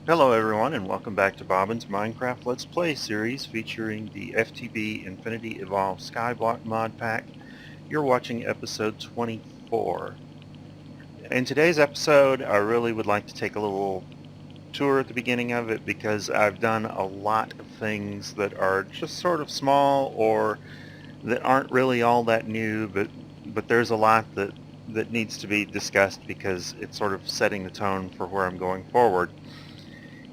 Hello everyone and welcome back to Bobbin's Minecraft Let's Play series featuring the FTB Infinity Evolve Skyblock mod pack. You're watching episode 24. In today's episode I really would like to take a little tour at the beginning of it because I've done a lot of things that are just sort of small or that aren't really all that new, but there's a lot that needs to be discussed because it's sort of setting the tone for where I'm going forward.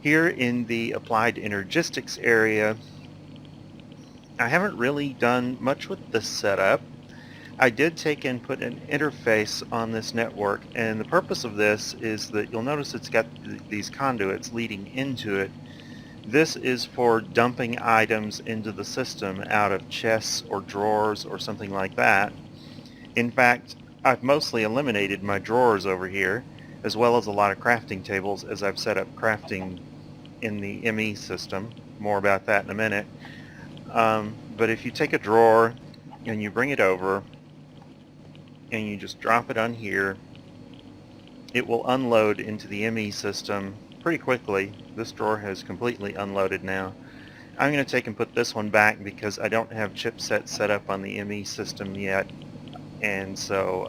Here in the applied energistics area, I haven't really done much with this setup. I did take and put an interface on this network, and the purpose of this is that you'll notice it's got these conduits leading into it. This is for dumping items into the system out of chests or drawers or something like that. In fact, I've mostly eliminated my drawers over here, as well as a lot of crafting tables as I've set up crafting in the ME system. More about that in a minute. But if you take a drawer and you bring it over and you just drop it on here, it will unload into the ME system pretty quickly. This drawer has completely unloaded now. I'm going to take and put this one back because I don't have chipset set up on the ME system yet, and so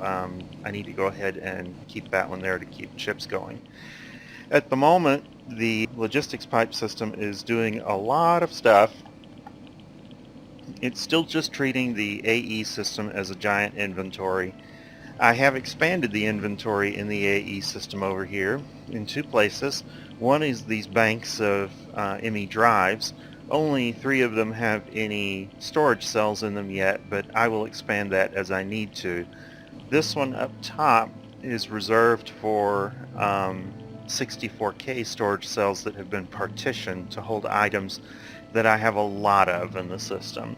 I need to go ahead and keep that one there to keep chips going. At the moment, the logistics pipe system is doing a lot of stuff. It's still just treating the AE system as a giant inventory. I have expanded the inventory in the AE system over here in two places. One is these banks of ME drives. Only 3 of them have any storage cells in them yet, but I will expand that as I need to. This one up top is reserved for 64K storage cells that have been partitioned to hold items that I have a lot of in the system.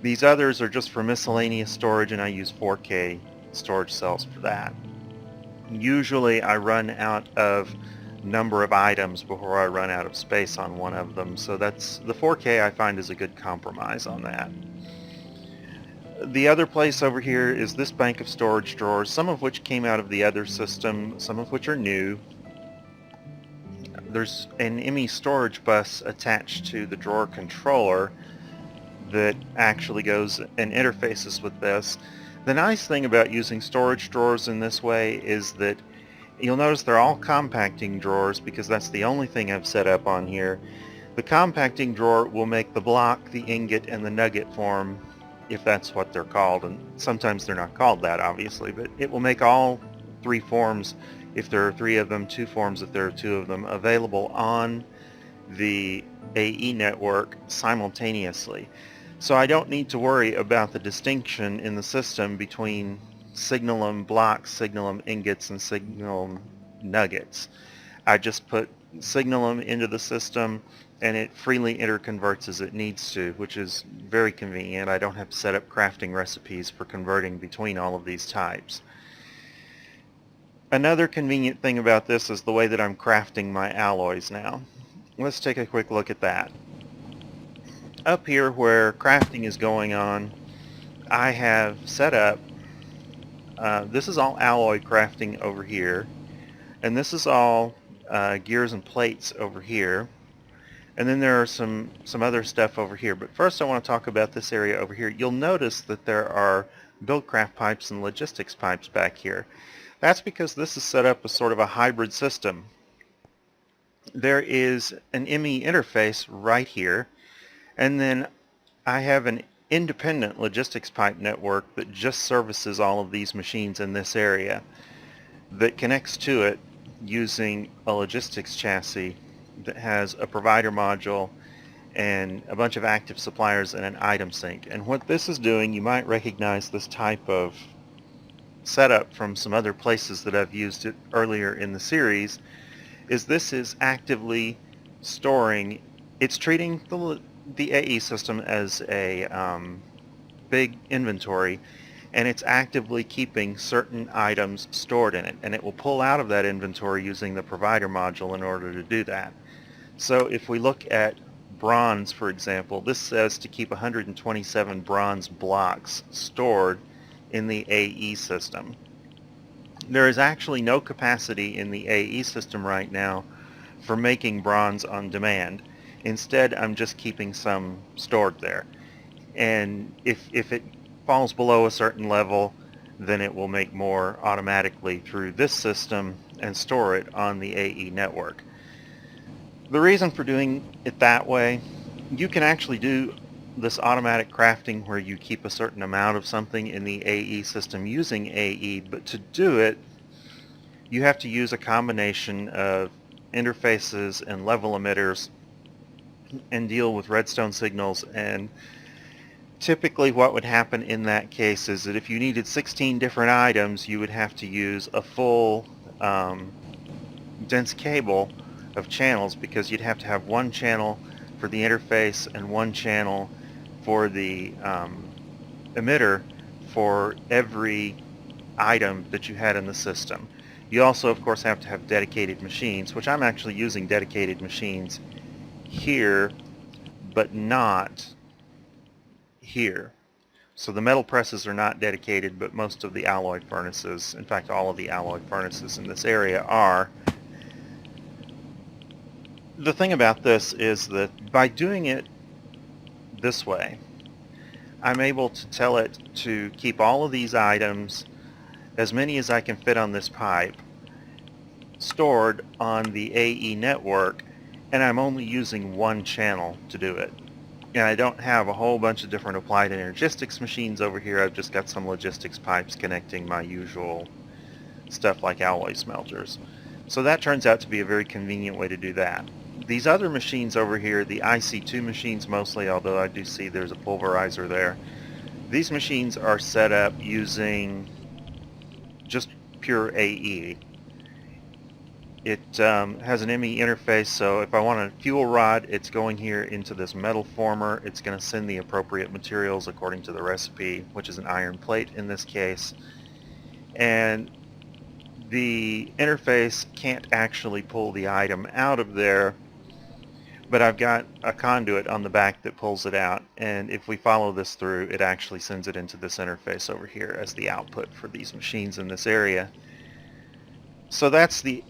These others are just for miscellaneous storage, and I use 4K storage cells for that. Usually I run out of number of items before I run out of space on one of them, so that's the 4K I find is a good compromise on that. The other place over here is this bank of storage drawers, some of which came out of the other system, some of which are new. There's an ME storage bus attached to the drawer controller that actually goes and interfaces with this. The nice thing about using storage drawers in this way is that you'll notice they're all compacting drawers because that's the only thing I've set up on here. The compacting drawer will make the block, the ingot, and the nugget form, if that's what they're called, and sometimes they're not called that obviously, but it will make all 3 forms if there are 3 of them, 2 forms if there are 2 of them, available on the AE network simultaneously. So I don't need to worry about the distinction in the system between signalum blocks, signalum ingots, and signalum nuggets. I just put signalum into the system and it freely interconverts as it needs to, which is very convenient. I don't have to set up crafting recipes for converting between all of these types. Another convenient thing about this is the way that I'm crafting my alloys now. Let's take a quick look at that. Up here where crafting is going on, I have set up, this is all alloy crafting over here, and this is all gears and plates over here, and then there are some other stuff over here. But first I want to talk about this area over here. You'll notice that there are buildcraft pipes and logistics pipes back here. That's because this is set up as sort of a hybrid system. There is an ME interface right here, and then I have an independent logistics pipe network that just services all of these machines in this area that connects to it using a logistics chassis that has a provider module and a bunch of active suppliers and an item sink. And what this is doing, you might recognize this type of setup from some other places that I've used it earlier in the series, is this is actively storing, it's treating the AE system as a big inventory, and it's actively keeping certain items stored in it, and it will pull out of that inventory using the provider module in order to do that. So if we look at bronze, for example, this says to keep 127 bronze blocks stored in the AE system. There is actually no capacity in the AE system right now for making bronze on demand. Instead, I'm just keeping some stored there. And if it falls below a certain level, then it will make more automatically through this system and store it on the AE network. The reason for doing it that way, you can actually do this automatic crafting where you keep a certain amount of something in the AE system using AE, but to do it, you have to use a combination of interfaces and level emitters and deal with redstone signals. And typically what would happen in that case is that if you needed 16 different items, you would have to use a full dense cable of channels, because you'd have to have one channel for the interface and one channel for the emitter for every item that you had in the system. You also, of course, have to have dedicated machines, which I'm actually using dedicated machines here, but not here. So the metal presses are not dedicated, but most of the alloy furnaces, in fact all of the alloy furnaces in this area are. The thing about this is that by doing it this way, I'm able to tell it to keep all of these items, as many as I can fit on this pipe, stored on the AE network, and I'm only using one channel to do it. And I don't have a whole bunch of different applied energistics machines over here. I've just got some logistics pipes connecting my usual stuff like alloy smelters. So that turns out to be a very convenient way to do that. These other machines over here, the IC2 machines mostly, although I do see there's a pulverizer there, these machines are set up using just pure AE. It has an ME interface, so if I want a fuel rod, it's going here into this metal former. It's going to send the appropriate materials according to the recipe, which is an iron plate in this case. And the interface can't actually pull the item out of there, but I've got a conduit on the back that pulls it out, and if we follow this through, it actually sends it into this interface over here as the output for these machines in this area. So that's the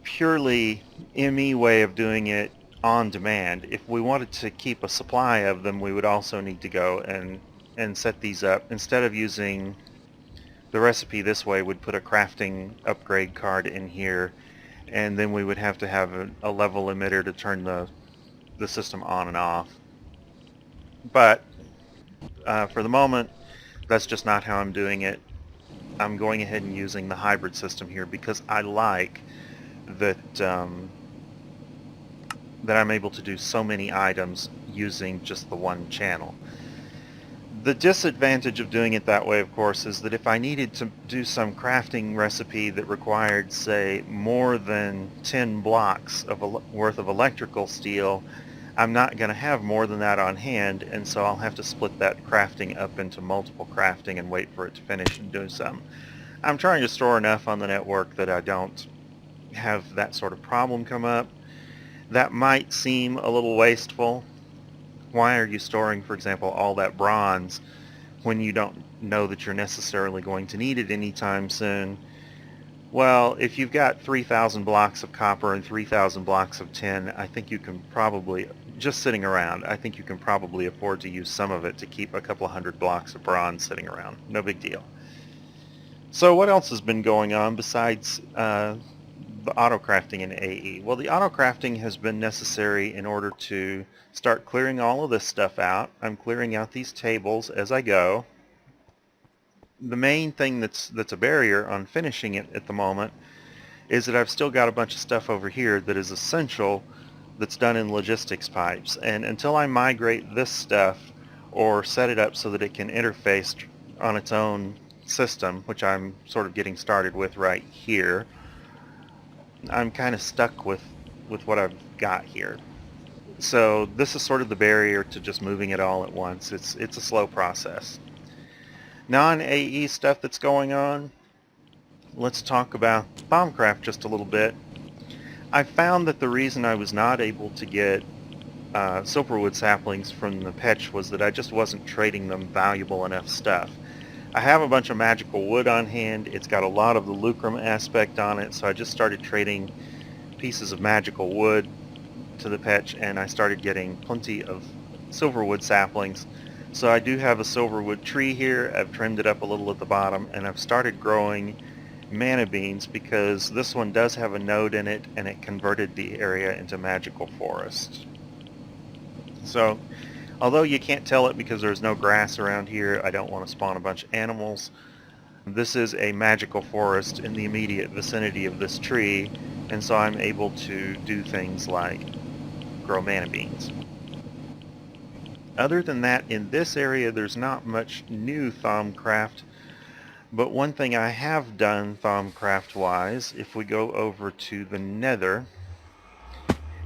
purely ME way of doing it on demand. If we wanted to keep a supply of them, we would also need to go and set these up. Instead of using the recipe this way, we'd put a crafting upgrade card in here, and then we would have to have a level emitter to turn the system on and off. But for the moment, that's just not how I'm doing it. I'm going ahead and using the hybrid system here because I like that that I'm able to do so many items using just the one channel. The disadvantage of doing it that way, of course, is that if I needed to do some crafting recipe that required, say, more than 10 blocks worth of electrical steel, I'm not going to have more than that on hand, and so I'll have to split that crafting up into multiple crafting and wait for it to finish and do some. I'm trying to store enough on the network that I don't have that sort of problem come up. That might seem a little wasteful. Why are you storing, for example, all that bronze when you don't know that you're necessarily going to need it anytime soon? Well, if you've got 3,000 blocks of copper and 3,000 blocks of tin, I think you can probably, just sitting around, I think you can probably afford to use some of it to keep a couple of hundred blocks of bronze sitting around. No big deal. So what else has been going on besides the auto crafting in AE? Well, the auto crafting has been necessary in order to start clearing all of this stuff out. I'm clearing out these tables as I go. The main thing that's a barrier on finishing it at the moment is that I've still got a bunch of stuff over here that is essential that's done in logistics pipes, and until I migrate this stuff or set it up so that it can interface on its own system, which I'm sort of getting started with right here, I'm kind of stuck with what I've got here. So this is sort of the barrier to just moving it all at once. It's a slow process. Non-AE stuff that's going on, let's talk about Bombcraft just a little bit. I found that the reason I was not able to get silverwood saplings from the patch was that I just wasn't trading them valuable enough stuff. I have a bunch of magical wood on hand. It's got a lot of the lucrum aspect on it, so I just started trading pieces of magical wood to the patch, and I started getting plenty of silverwood saplings. So I do have a silverwood tree here. I've trimmed it up a little at the bottom, and I've started growing mana beans because this one does have a node in it, and it converted the area into magical forest. So although you can't tell it because there's no grass around here, I don't want to spawn a bunch of animals. This is a magical forest in the immediate vicinity of this tree, and so I'm able to do things like grow mana beans. Other than that, in this area there's not much new Thaumcraft, but one thing I have done Thaumcraft wise, if we go over to the Nether,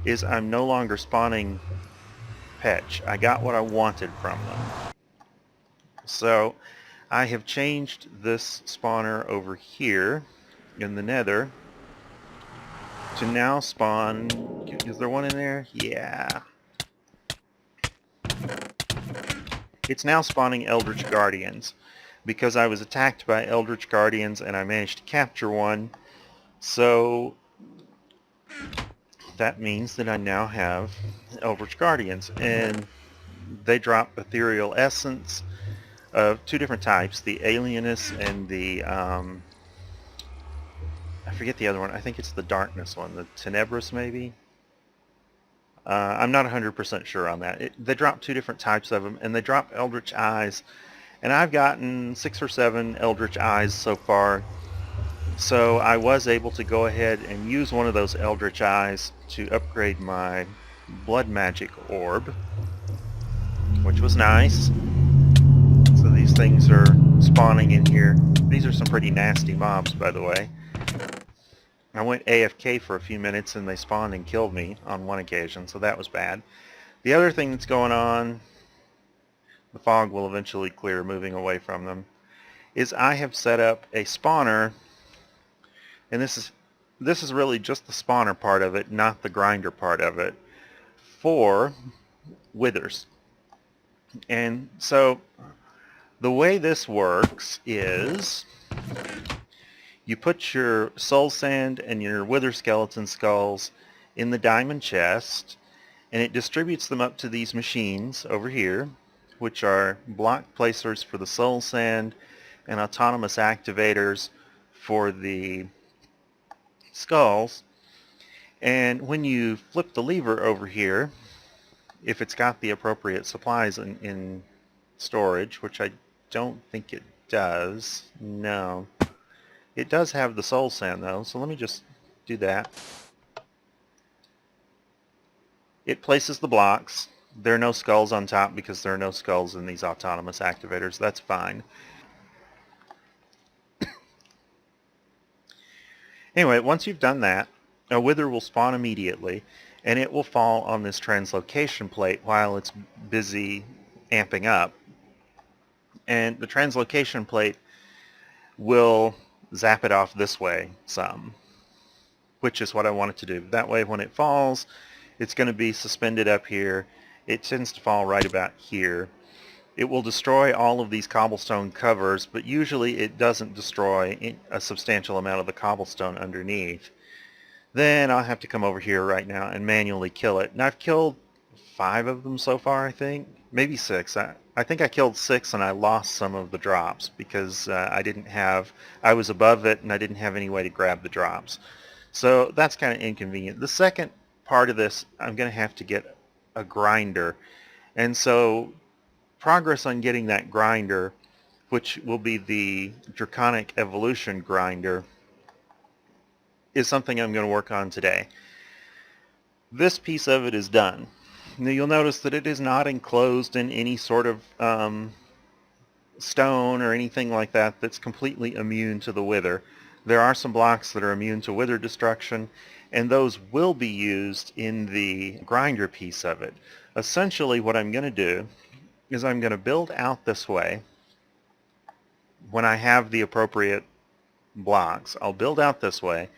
is I'm no longer spawning Petch. I got what I wanted from them. So I have changed this spawner over here in the Nether to now spawn... Is there one in there? Yeah. It's now spawning Eldritch Guardians because I was attacked by Eldritch Guardians and I managed to capture one. So that means that I now have Eldritch Guardians, and they drop Ethereal Essence of two different types, the Alienus and the I forget the other one. I think it's the Darkness one, the Tenebris maybe. I'm not 100% sure on that. They drop two different types of them, and they drop Eldritch Eyes, and I've gotten 6 or 7 Eldritch Eyes so far. So I was able to go ahead and use one of those Eldritch Eyes to upgrade my Blood Magic Orb, which was nice. So these things are spawning in here. These are some pretty nasty mobs, by the way. I went AFK for a few minutes and they spawned and killed me on one occasion, so that was bad. The other thing that's going on, the fog will eventually clear moving away from them, is I have set up a spawner, and this is really just the spawner part of it, not the grinder part of it, for withers. And so the way this works is you put your soul sand and your wither skeleton skulls in the diamond chest, and it distributes them up to these machines over here, which are block placers for the soul sand and autonomous activators for the skulls. And when you flip the lever over here, if it's got the appropriate supplies in storage, which I don't think it does, no. It does have the soul sand though, so let me just do that. It places the blocks. There are no skulls on top because there are no skulls in these autonomous activators. That's fine. Anyway, once you've done that, a wither will spawn immediately, and it will fall on this translocation plate while it's busy amping up. And the translocation plate will zap it off this way some, which is what I want it to do. That way when it falls, it's going to be suspended up here. It tends to fall right about here. It will destroy all of these cobblestone covers, but usually it doesn't destroy a substantial amount of the cobblestone underneath. Then I'll have to come over here right now and manually kill it. And I've killed 5 of them so far, I think. Maybe 6. I think I killed 6 and I lost some of the drops because I was above it and I didn't have any way to grab the drops. So that's kind of inconvenient. The second part of this, I'm going to have to get a grinder. And so progress on getting that grinder, which will be the Draconic Evolution grinder, is something I'm going to work on today. This piece of it is done. Now you'll notice that it is not enclosed in any sort of stone or anything like that that's completely immune to the wither. There are some blocks that are immune to wither destruction, and those will be used in the grinder piece of it. Essentially what I'm going to do is I'm going to build out this way. When I have the appropriate blocks, I'll build out this way,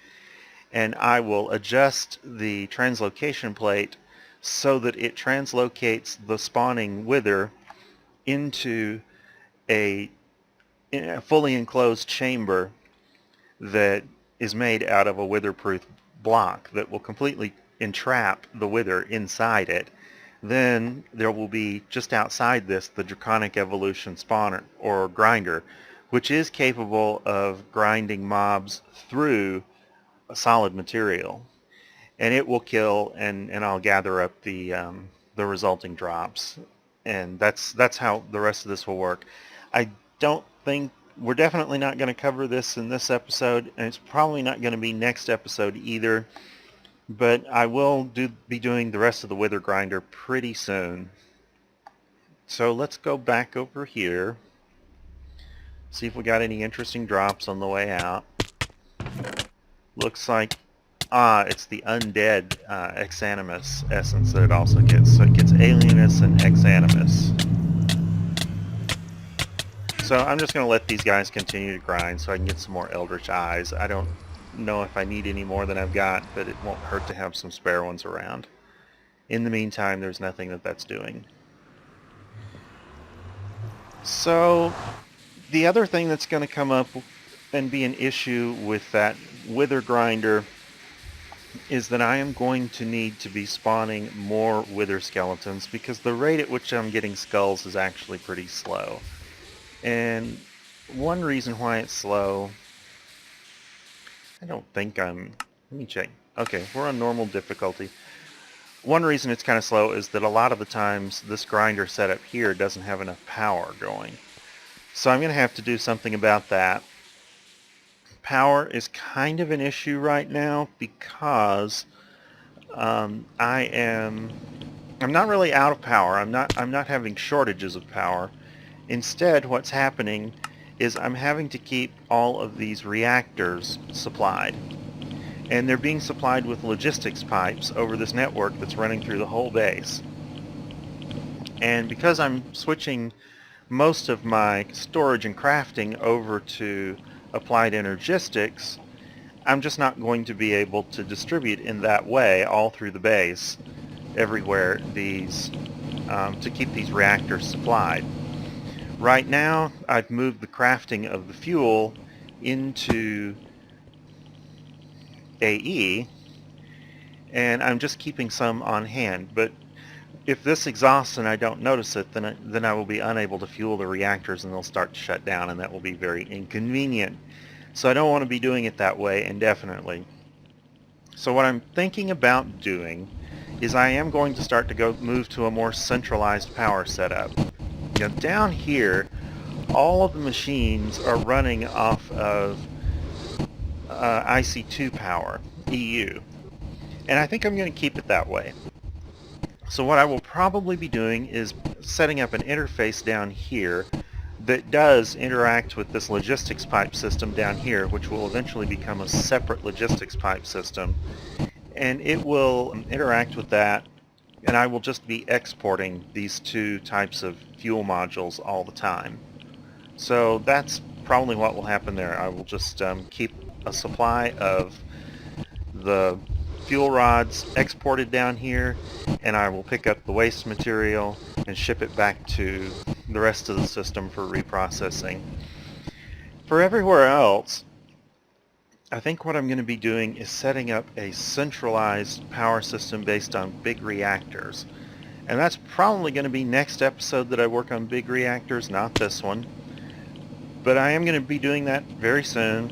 and I will adjust the translocation plate so that it translocates the spawning wither into a fully enclosed chamber that is made out of a wither-proof block that will completely entrap the wither inside it, then there will be just outside this the draconic evolution spawner or grinder, which is capable of grinding mobs through a solid material, and it will kill, and I'll gather up the resulting drops, and that's how the rest of this will work. I don't think we're definitely not going to cover this in this episode, and it's probably not going to be next episode either. But I will be doing the rest of the wither grinder pretty soon. So let's go back over here. See if we got any interesting drops on the way out. Looks like, it's the undead Exanimus essence that it also gets. So it gets Alienus and Exanimus. So I'm just going to let these guys continue to grind so I can get some more Eldritch Eyes. I don't know if I need any more than I've got, but it won't hurt to have some spare ones around. In the meantime, there's nothing that's doing. So the other thing that's going to come up and be an issue with that wither grinder is that I am going to need to be spawning more wither skeletons, because the rate at which I'm getting skulls is actually pretty slow. And one reason why it's slow, I don't think let me check. Okay, we're on normal difficulty. One reason it's kind of slow is that a lot of the times this grinder setup here doesn't have enough power going. So I'm going to have to do something about that. Power is kind of an issue right now because I'm not really out of power. I'm not having shortages of power. Instead, what's happening is I'm having to keep all of these reactors supplied. And they're being supplied with logistics pipes over this network that's running through the whole base. And because I'm switching most of my storage and crafting over to applied energistics, I'm just not going to be able to distribute in that way all through the base everywhere to keep these reactors supplied. Right now, I've moved the crafting of the fuel into AE, and I'm just keeping some on hand. But if this exhausts and I don't notice it, then I will be unable to fuel the reactors, and they'll start to shut down, and that will be very inconvenient. So I don't want to be doing it that way indefinitely. So what I'm thinking about doing is I am going to start to move to a more centralized power setup. Now down here, all of the machines are running off of IC2 power, EU. And I think I'm going to keep it that way. So what I will probably be doing is setting up an interface down here that does interact with this logistics pipe system down here, which will eventually become a separate logistics pipe system. And it will interact with that, and I will just be exporting these two types of fuel modules all the time. So that's probably what will happen there. I will just keep a supply of the fuel rods exported down here, and I will pick up the waste material and ship it back to the rest of the system for reprocessing. For everywhere else, I think what I'm going to be doing is setting up a centralized power system based on big reactors. And that's probably going to be next episode that I work on big reactors, not this one. But I am going to be doing that very soon,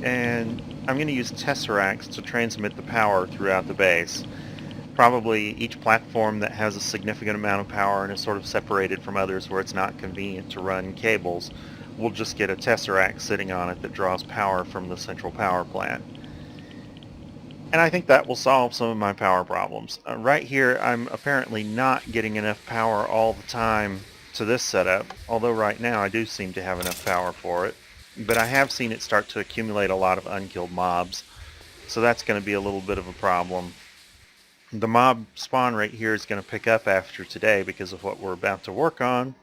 and I'm going to use tesseracts to transmit the power throughout the base. Probably each platform that has a significant amount of power and is sort of separated from others where it's not convenient to run cables will just get a tesseract sitting on it that draws power from the central power plant. And I think that will solve some of my power problems. Right here, I'm apparently not getting enough power all the time to this setup, although right now I do seem to have enough power for it. But I have seen it start to accumulate a lot of unkilled mobs, so that's going to be a little bit of a problem. The mob spawn rate here is going to pick up after today because of what we're about to work on.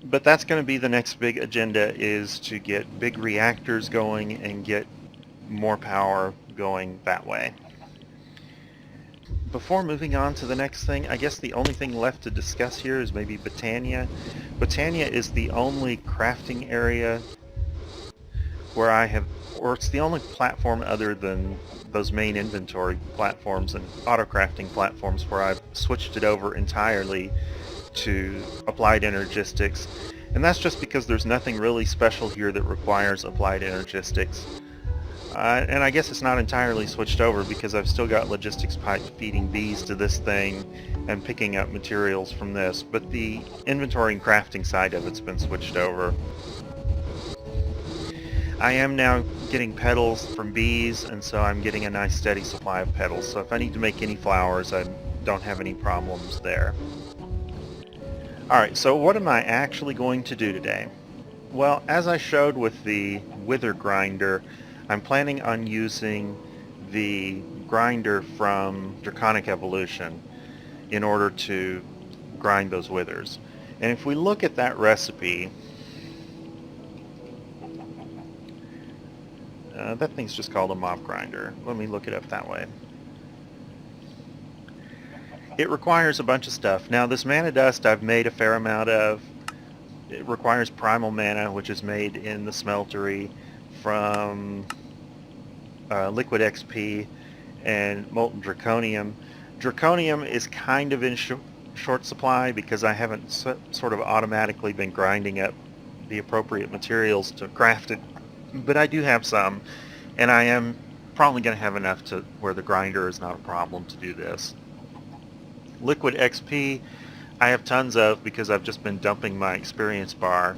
But that's going to be the next big agenda, is to get big reactors going and get more power going that way. Before moving on to the next thing, I guess the only thing left to discuss here is maybe Botania. Botania is the only crafting area where I have or it's the only platform other than those main inventory platforms and auto crafting platforms where I've switched it over entirely to applied energistics, and that's just because there's nothing really special here that requires applied energistics. And I guess it's not entirely switched over because I've still got logistics pipe feeding bees to this thing and picking up materials from this, but the inventory and crafting side of it's been switched over. I am now getting petals from bees, and so I'm getting a nice steady supply of petals, so if I need to make any flowers, I don't have any problems there. Alright, so what am I actually going to do today? Well, as I showed with the wither grinder, I'm planning on using the grinder from Draconic Evolution in order to grind those withers. And if we look at that recipe, that thing's just called a mob grinder. Let me look it up that way. It requires a bunch of stuff. Now this mana dust I've made a fair amount of. It requires primal mana, which is made in the smeltery from liquid XP and molten draconium. Draconium is kind of in short supply because I haven't sort of automatically been grinding up the appropriate materials to craft it, but I do have some, and I am probably going to have enough to where the grinder is not a problem to do this. Liquid XP I have tons of because I've just been dumping my experience bar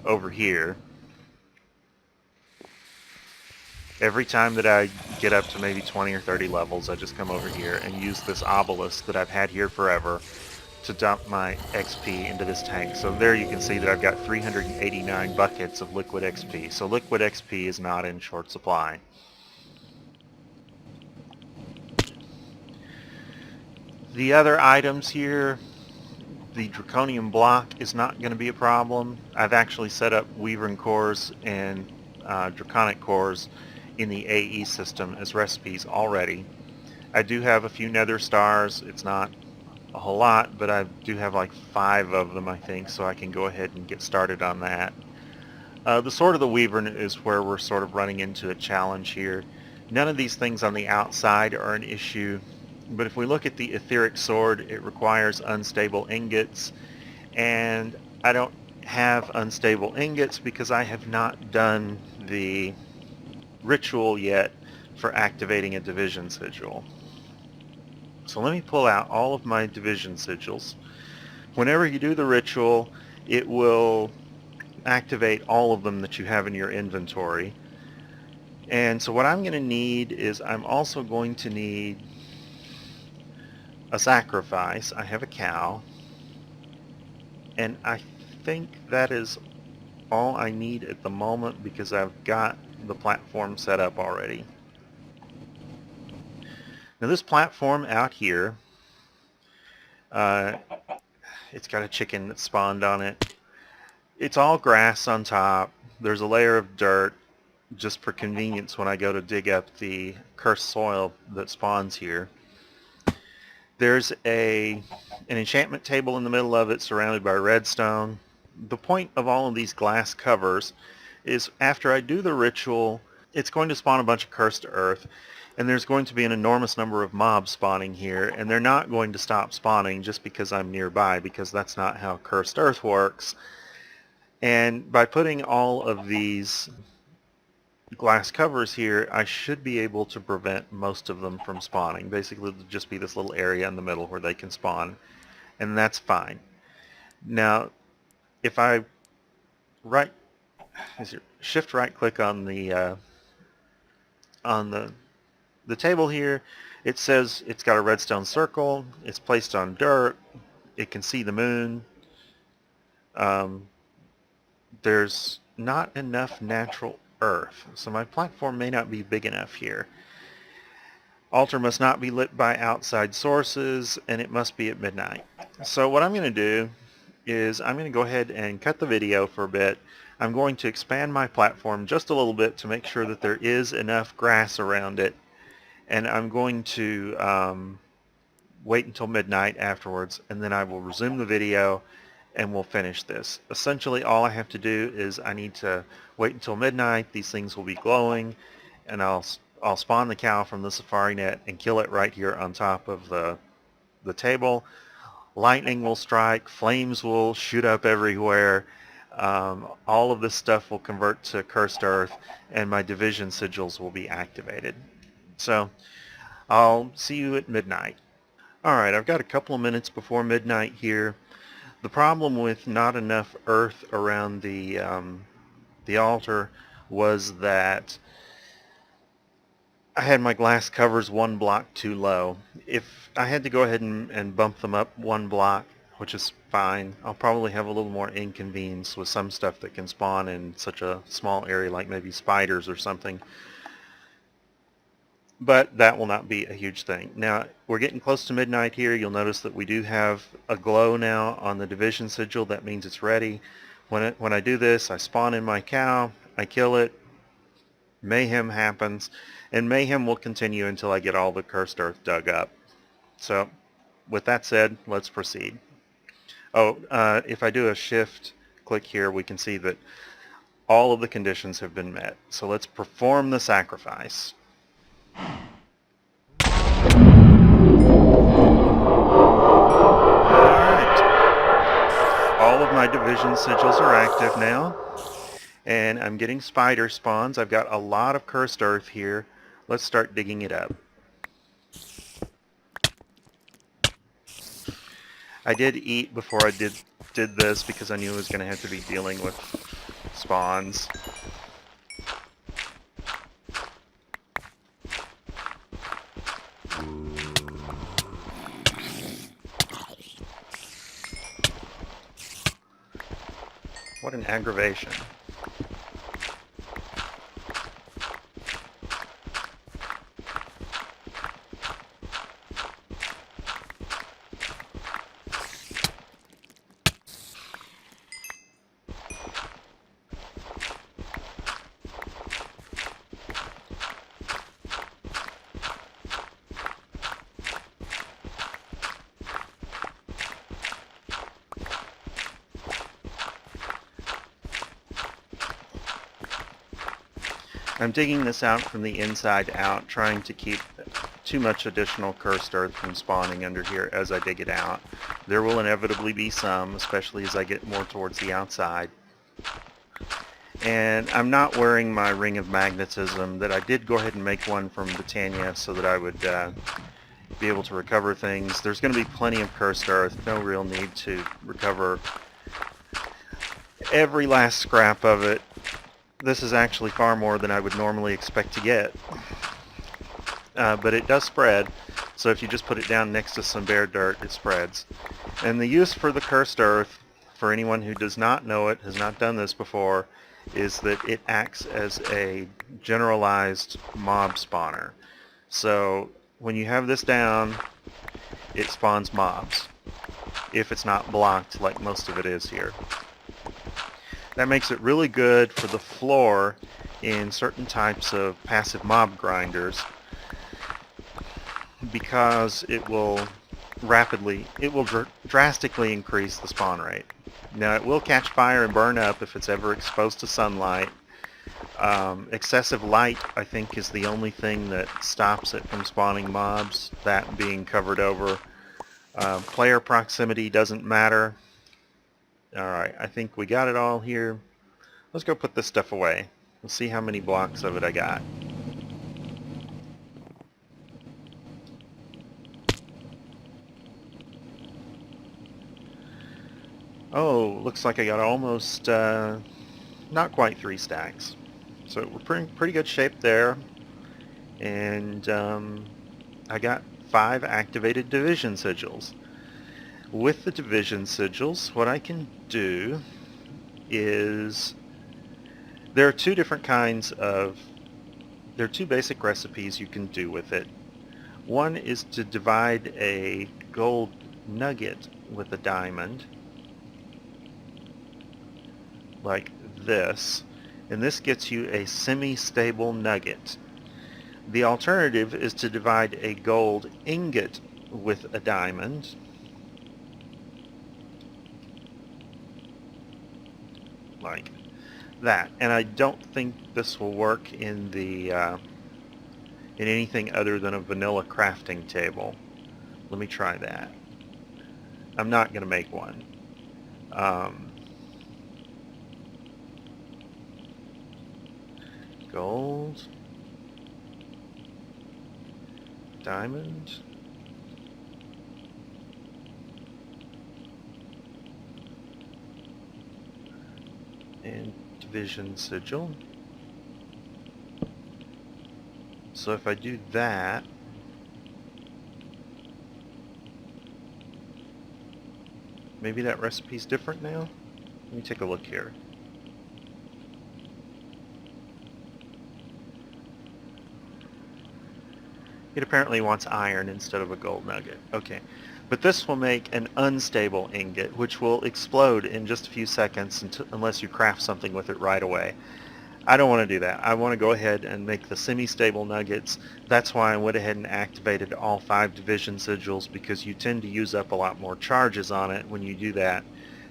over here. Every time that I get up to maybe 20 or 30 levels, I just come over here and use this obelisk that I've had here forever to dump my XP into this tank. So there you can see that I've got 389 buckets of liquid XP. So liquid XP is not in short supply. The other items here, the draconium block is not going to be a problem. I've actually set up Weavern cores and draconic cores in the AE system as recipes already. I do have a few nether stars. It's not a whole lot, but I do have like 5 of them, I think, so I can go ahead and get started on that. The Sword of the Weavern is where we're sort of running into a challenge here. None of these things on the outside are an issue, but if we look at the etheric sword, it requires unstable ingots, and I don't have unstable ingots because I have not done the ritual yet for activating a division sigil. So let me pull out all of my division sigils. Whenever you do the ritual, it will activate all of them that you have in your inventory. And so what I'm going to need is I'm also going to need a sacrifice. I have a cow, and I think that is all I need at the moment because I've got the platform set up already. Now this platform out here, it's got a chicken that spawned on it. It's all grass on top. There's a layer of dirt just for convenience when I go to dig up the cursed soil that spawns here. There's an enchantment table in the middle of it surrounded by redstone. The point of all of these glass covers is after I do the ritual, it's going to spawn a bunch of cursed earth, and there's going to be an enormous number of mobs spawning here, and they're not going to stop spawning just because I'm nearby, because that's not how cursed earth works. And by putting all of these glass covers here, I should be able to prevent most of them from spawning. Basically, it'll just be this little area in the middle where they can spawn, and that's fine. Now, if I shift right click on the table here, it says it's got a redstone circle, it's placed on dirt, it can see the moon. There's not enough natural earth, so my platform may not be big enough here. Altar must not be lit by outside sources, and it must be at midnight. So what I'm going to do is I'm going to go ahead and cut the video for a bit. I'm going to expand my platform just a little bit to make sure that there is enough grass around it, and I'm going to wait until midnight afterwards, and then I will resume the video and we'll finish this. Essentially, all I have to do is I need to wait until midnight. These things will be glowing, and I'll spawn the cow from the safari net and kill it right here on top of the table. Lightning will strike, flames will shoot up everywhere. All of this stuff will convert to cursed earth, and my division sigils will be activated. So I'll see you at midnight. Alright, I've got a couple of minutes before midnight here. The problem with not enough earth around the altar was that I had my glass covers one block too low. If I had to go ahead and bump them up one block, which is fine, I'll probably have a little more inconvenience with some stuff that can spawn in such a small area, like maybe spiders or something. But that will not be a huge thing. Now, we're getting close to midnight here. You'll notice that we do have a glow now on the division sigil. That means it's ready. When I do this, I spawn in my cow, I kill it, mayhem happens, and mayhem will continue until I get all the cursed earth dug up. So, with that said, let's proceed. Oh, if I do a shift click here, we can see that all of the conditions have been met. So let's perform the sacrifice. Alright. All of my division sigils are active now. And I'm getting spider spawns. I've got a lot of cursed earth here. Let's start digging it up. I did eat before I did this because I knew I was going to have to be dealing with spawns. What an aggravation. I'm digging this out from the inside out, trying to keep too much additional cursed earth from spawning under here as I dig it out. There will inevitably be some, especially as I get more towards the outside. And I'm not wearing my ring of magnetism that I did go ahead and make one from Britannia so that I would be able to recover things. There's going to be plenty of cursed earth, no real need to recover every last scrap of it. This is actually far more than I would normally expect to get. But it does spread, so if you just put it down next to some bare dirt, it spreads. And the use for the cursed earth, for anyone who does not know it, has not done this before, is that it acts as a generalized mob spawner. So when you have this down, it spawns mobs, if it's not blocked like most of it is here. That makes it really good for the floor in certain types of passive mob grinders because it will drastically increase the spawn rate. Now it will catch fire and burn up if it's ever exposed to sunlight. Excessive light, I think, is the only thing that stops it from spawning mobs, that being covered over. Player proximity doesn't matter. Alright, I think we got it all here. Let's go put this stuff away. Let's see how many blocks of it I got. Oh, looks like I got almost, not quite 3 stacks. So we're in pretty good shape there. And I got 5 activated division sigils. With the division sigils, what I can do is there are two basic recipes you can do with it. One is to divide a gold nugget with a diamond, like this, and this gets you a semi-stable nugget. The alternative is to divide a gold ingot with a diamond, like that. And I don't think this will work in the in anything other than a vanilla crafting table. Let me try that. I'm not going to make one. Gold, diamond, and division sigil. So if I do that, maybe that recipe's different now? Let me take a look here. It apparently wants iron instead of a gold nugget. Okay. But this will make an unstable ingot, which will explode in just a few seconds unless you craft something with it right away. I don't want to do that. I want to go ahead and make the semi-stable nuggets. That's why I went ahead and activated all 5 division sigils, because you tend to use up a lot more charges on it when you do that.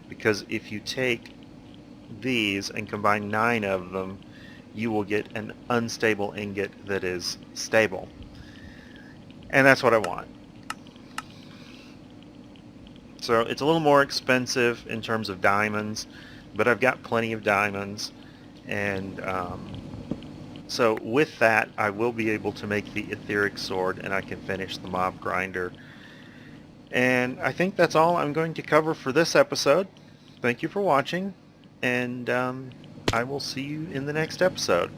Because if you take these and combine 9 of them, you will get an unstable ingot that is stable. And that's what I want. So it's a little more expensive in terms of diamonds, but I've got plenty of diamonds. And so with that, I will be able to make the etheric sword, and I can finish the mob grinder. And I think that's all I'm going to cover for this episode. Thank you for watching, and I will see you in the next episode.